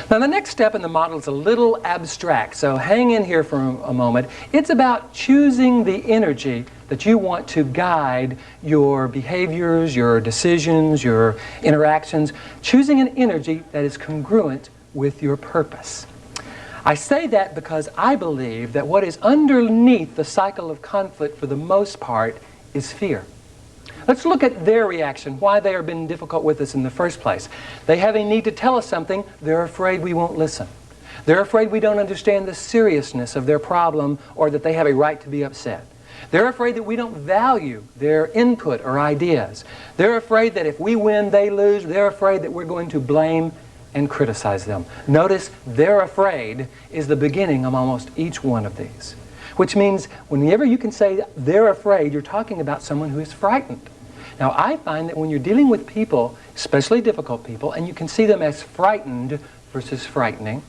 Now the next step in the model is a little abstract, so hang in here for a moment. It's about choosing the energy that you want to guide your behaviors, your decisions, your interactions, choosing an energy that is congruent with your purpose. I say that because I believe that what is underneath the cycle of conflict for the most part is fear. Let's look at their reaction, why they are being difficult with us in the first place. They have a need to tell us something. They're afraid we won't listen. They're afraid we don't understand the seriousness of their problem or that they have a right to be upset. They're afraid that we don't value their input or ideas. They're afraid that if we win, they lose. They're afraid that we're going to blame and criticize them. Notice, they're afraid is the beginning of almost each one of these. Which means whenever you can say they're afraid, you're talking about someone who is frightened. Now, I find that when you're dealing with people, especially difficult people, and you can see them as frightened versus frightening,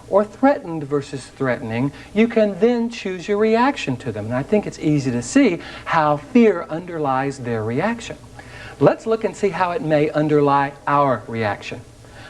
or threatened versus threatening, you can then choose your reaction to them. And I think it's easy to see how fear underlies their reaction. Let's look and see how it may underlie our reaction.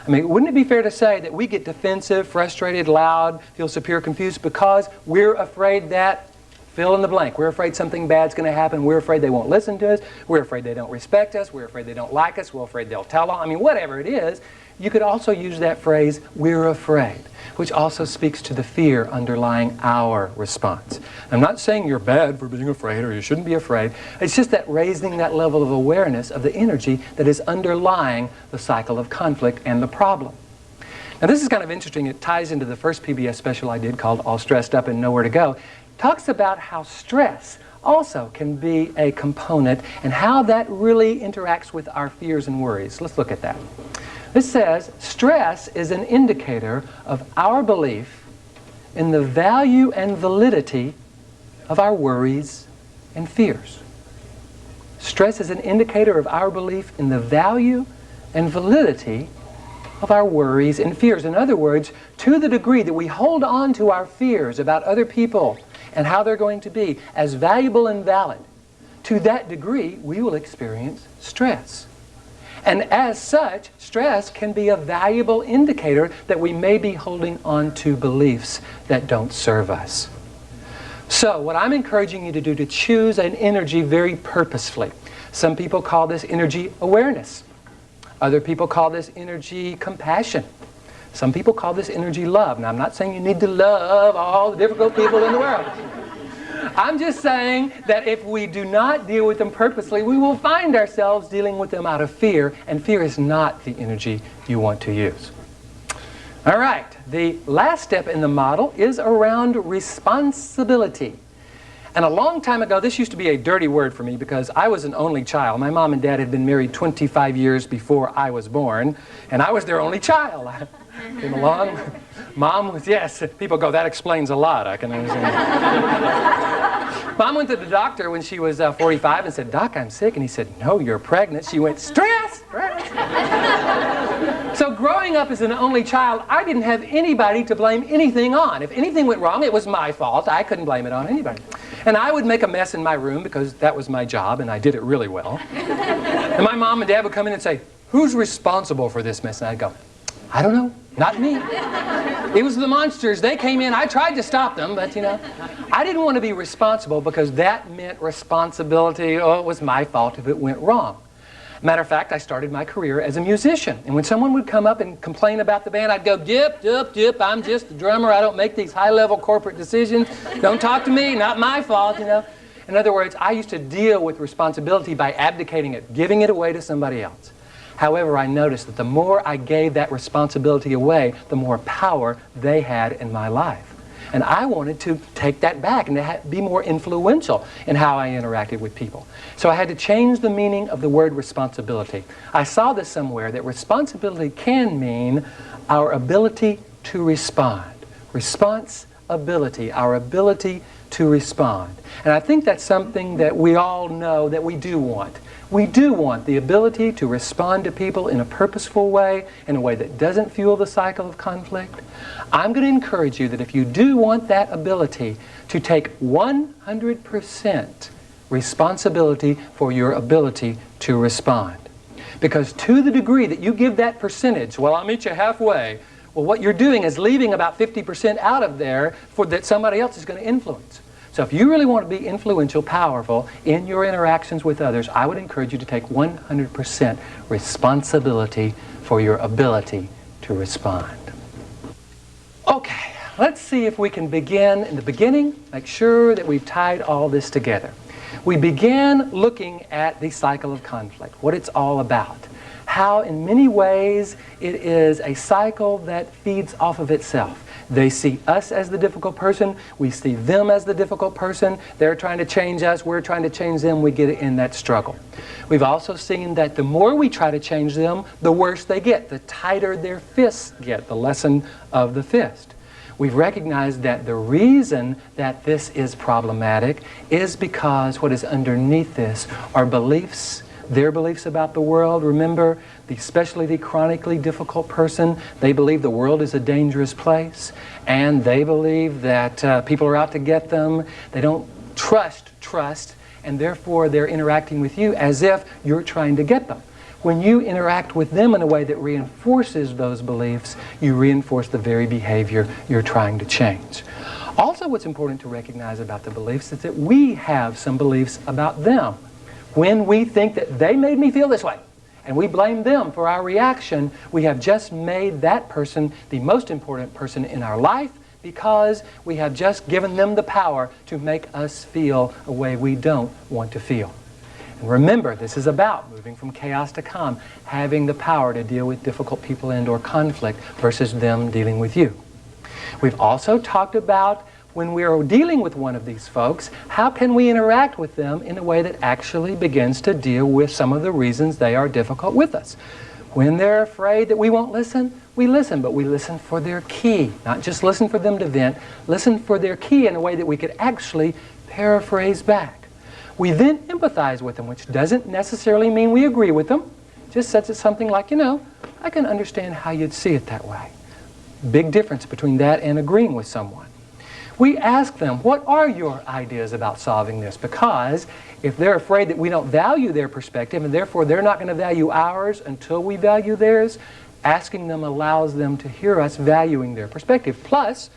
I mean, wouldn't it be fair to say that we get defensive, frustrated, loud, feel superior, confused because we're afraid that fill in the blank. We're afraid something bad's going to happen. We're afraid they won't listen to us. We're afraid they don't respect us. We're afraid they don't like us. We're afraid they'll tell on. I mean, whatever it is, you could also use that phrase, we're afraid, which also speaks to the fear underlying our response. I'm not saying you're bad for being afraid or you shouldn't be afraid. It's just that raising that level of awareness of the energy that is underlying the cycle of conflict and the problem. Now, this is kind of interesting. It ties into the first PBS special I did called All Stressed Up and Nowhere to Go. Talks about how stress also can be a component and how that really interacts with our fears and worries. Let's look at that. This says, stress is an indicator of our belief in the value and validity of our worries and fears. Stress is an indicator of our belief in the value and validity of our worries and fears. In other words, to the degree that we hold on to our fears about other people and how they're going to be as valuable and valid, to that degree we will experience stress. And as such, stress can be a valuable indicator that we may be holding on to beliefs that don't serve us. So what I'm encouraging you to do to choose an energy very purposefully. Some people call this energy awareness. Other people call this energy compassion. Some people call this energy love. Now, I'm not saying you need to love all the difficult people in the world. I'm just saying that if we do not deal with them purposely, we will find ourselves dealing with them out of fear, and fear is not the energy you want to use. All right, the last step in the model is around responsibility. And a long time ago, this used to be a dirty word for me because I was an only child. My mom and dad had been married 25 years before I was born, and I was their only child. I came along. Mom was, yes, people go, that explains a lot, I can understand. Mom went to the doctor when she was 45 and said, Doc, I'm sick. And he said, no, you're pregnant. She went, stress! So growing up as an only child, I didn't have anybody to blame anything on. If anything went wrong, it was my fault. I couldn't blame it on anybody. And I would make a mess in my room because that was my job, and I did it really well. And my mom and dad would come in and say, who's responsible for this mess? And I'd go, I don't know, not me. It was the monsters. They came in. I tried to stop them, but, you know, I didn't want to be responsible because that meant responsibility. Oh, it was my fault if it went wrong. Matter of fact, I started my career as a musician. And when someone would come up and complain about the band, I'd go, dip, dip, dip, I'm just the drummer. I don't make these high-level corporate decisions. Don't talk to me, not my fault, you know. In other words, I used to deal with responsibility by abdicating it, giving it away to somebody else. However, I noticed that the more I gave that responsibility away, the more power they had in my life. And I wanted to take that back and to be more influential in how I interacted with people. So I had to change the meaning of the word responsibility. I saw this somewhere, that responsibility can mean our ability to respond. Responsibility, our ability to respond. And I think that's something that we all know that we do want. We do want the ability to respond to people in a purposeful way, in a way that doesn't fuel the cycle of conflict. I'm going to encourage you that if you do want that ability, to take 100% responsibility for your ability to respond. Because to the degree that you give that percentage, well, I'll meet you halfway, Well, what you're doing is leaving about 50% out of there that somebody else is going to influence. So if you really want to be influential, powerful in your interactions with others, I would encourage you to take 100% responsibility for your ability to respond. Okay, let's see if we can begin in the beginning, make sure that we've tied all this together. We began looking at the cycle of conflict, what it's all about. How in many ways it is a cycle that feeds off of itself. They see us as the difficult person, we see them as the difficult person, they're trying to change us, we're trying to change them, we get in that struggle. We've also seen that the more we try to change them, the worse they get, the tighter their fists get, the lesson of the fist. We've recognized that the reason that this is problematic is because what is underneath this are beliefs, their beliefs about the world. Remember, especially the chronically difficult person, they believe the world is a dangerous place, and they believe that people are out to get them. They don't trust, and therefore they're interacting with you as if you're trying to get them. When you interact with them in a way that reinforces those beliefs, you reinforce the very behavior you're trying to change. Also, what's important to recognize about the beliefs is that we have some beliefs about them. When we think that they made me feel this way, and we blame them for our reaction, we have just made that person the most important person in our life because we have just given them the power to make us feel a way we don't want to feel. And remember, this is about moving from chaos to calm, having the power to deal with difficult people and/or conflict versus them dealing with you. We've also talked about when we are dealing with one of these folks, how can we interact with them in a way that actually begins to deal with some of the reasons they are difficult with us. When they're afraid that we won't listen, we listen, but we listen for their key. Not just listen for them to vent, listen for their key in a way that we could actually paraphrase back. We then empathize with them, which doesn't necessarily mean we agree with them. Just says it something like, you know, I can understand how you'd see it that way. Big difference between that and agreeing with someone. We ask them, what are your ideas about solving this? Because if they're afraid that we don't value their perspective and therefore they're not going to value ours until we value theirs, asking them allows them to hear us valuing their perspective. Plus,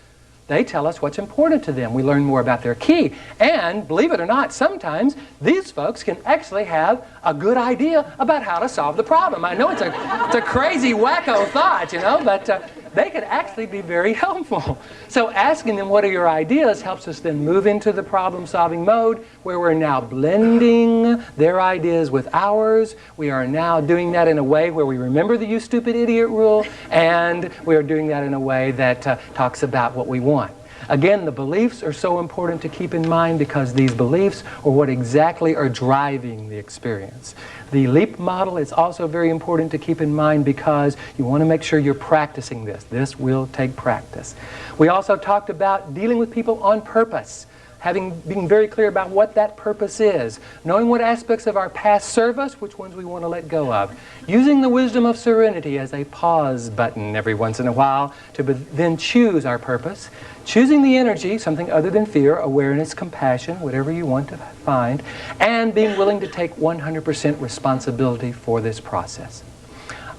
they tell us what's important to them. We learn more about their key. And believe it or not, sometimes these folks can actually have a good idea about how to solve the problem. I know it's a crazy, wacko thought, you know, but they could actually be very helpful. So asking them what are your ideas helps us then move into the problem-solving mode where we're now blending their ideas with ours. We are now doing that in a way where we remember the you stupid idiot rule, and we are doing that in a way that talks about what we want. Again, the beliefs are so important to keep in mind because these beliefs are what exactly are driving the experience. The LEAP model is also very important to keep in mind because you want to make sure you're practicing this. This will take practice. We also talked about dealing with people on purpose, being very clear about what that purpose is, knowing what aspects of our past serve us, which ones we want to let go of, using the wisdom of serenity as a pause button every once in a while to then choose our purpose, choosing the energy, something other than fear, awareness, compassion, whatever you want to find, and being willing to take 100% responsibility for this process.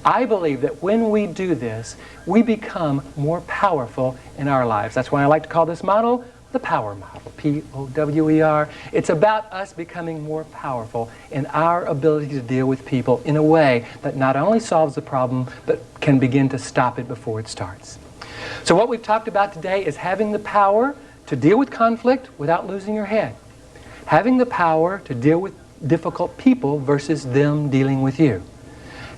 I believe that when we do this, we become more powerful in our lives. That's why I like to call this model the power model, P-O-W-E-R. It's about us becoming more powerful in our ability to deal with people in a way that not only solves the problem, but can begin to stop it before it starts. So what we've talked about today is having the power to deal with conflict without losing your head. Having the power to deal with difficult people versus them dealing with you.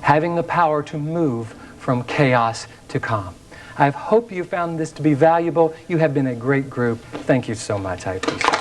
Having the power to move from chaos to calm. I hope you found this to be valuable. You have been a great group. Thank you so much. I appreciate it.